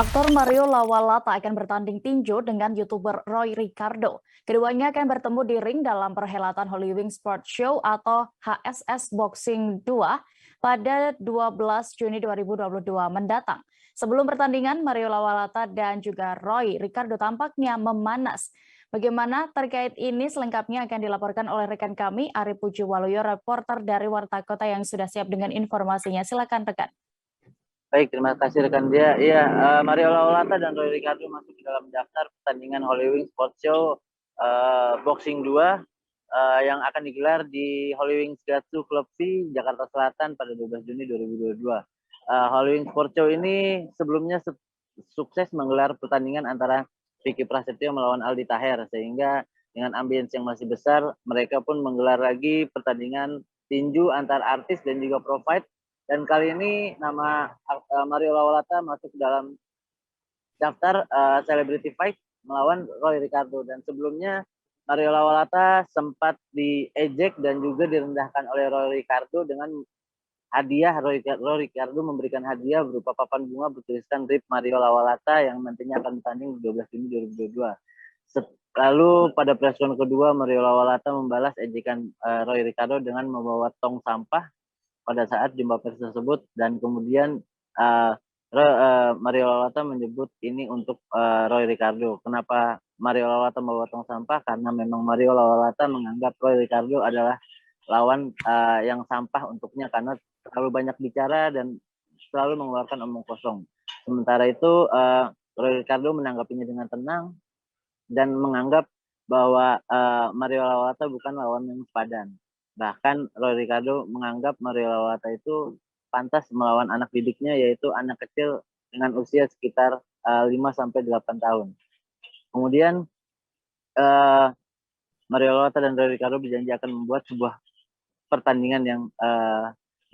Aktor Mario Lawalata akan bertanding tinju dengan YouTuber Roy Ricardo. Keduanya akan bertemu di ring dalam perhelatan Holywing Sports Show atau HSS Boxing 2 pada 12 Juni 2022 mendatang. Sebelum pertandingan, Mario Lawalata dan juga Roy Ricardo tampaknya memanas. Bagaimana terkait ini selengkapnya akan dilaporkan oleh rekan kami, Ari Pujiwaluyo, reporter dari Warta Kota yang sudah siap dengan informasinya. Silakan rekan. Baik, terima kasih rekan dia. Iya, Mario Lawalata dan Roy Ricardo masuk ke dalam daftar pertandingan Holywing Sports Show Boxing 2 yang akan digelar di Holywing Gatsu Club V, Jakarta Selatan pada 12 Juni 2022. Holywing Sports Show ini sebelumnya sukses menggelar pertandingan antara Vicky Prasetyo melawan Aldi Taher, sehingga dengan ambience yang masih besar, mereka pun menggelar lagi pertandingan tinju antar artis dan juga pro fight. Dan kali ini nama Mario Lawalata masuk dalam daftar celebrity fight melawan Roy Ricardo. Dan sebelumnya Mario Lawalata sempat diejek dan juga direndahkan oleh Roy Ricardo dengan hadiah. Roy Ricardo memberikan hadiah berupa papan bunga bertuliskan RIP Mario Lawalata yang nantinya akan bertanding 12 Juni 2022. Lalu pada press run kedua, Mario Lawalata membalas ejekan Roy Ricardo dengan membawa tong sampah pada saat jumpa pers tersebut, dan kemudian Mario Lawalata menyebut ini untuk Roy Ricardo. Kenapa Mario Lawalata membawa tong sampah? Karena memang Mario Lawalata menganggap Roy Ricardo adalah lawan yang sampah untuknya karena terlalu banyak bicara dan selalu mengeluarkan omong kosong. Sementara itu Roy Ricardo menanggapinya dengan tenang dan menganggap bahwa Mario Lawalata bukan lawan yang sepadan. Bahkan Roy Ricardo menganggap Mario Lawalata itu pantas melawan anak didiknya, yaitu anak kecil dengan usia sekitar 5-8 tahun. Kemudian Mario Lawalata dan Roy Ricardo berjanji akan membuat sebuah pertandingan yang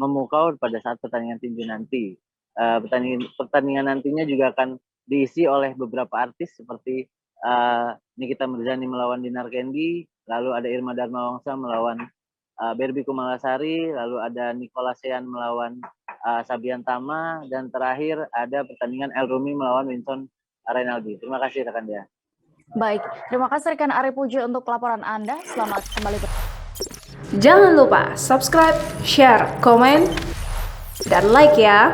memukau pada saat pertandingan tinju nanti. Pertandingan nantinya juga akan diisi oleh beberapa artis seperti Nikita Mirzani melawan Dinar Kendi, lalu ada Irma Darmawangsa melawan Barbie Kumalasari, lalu ada Nicola Sean melawan Sabian Tama, dan terakhir ada pertandingan El Rumi melawan Winston Renaldi. Terima kasih rekan dia. Baik, terima kasih rekan Ari Puji untuk laporan Anda. Selamat kembali. Jangan lupa subscribe, share, komen, dan like ya.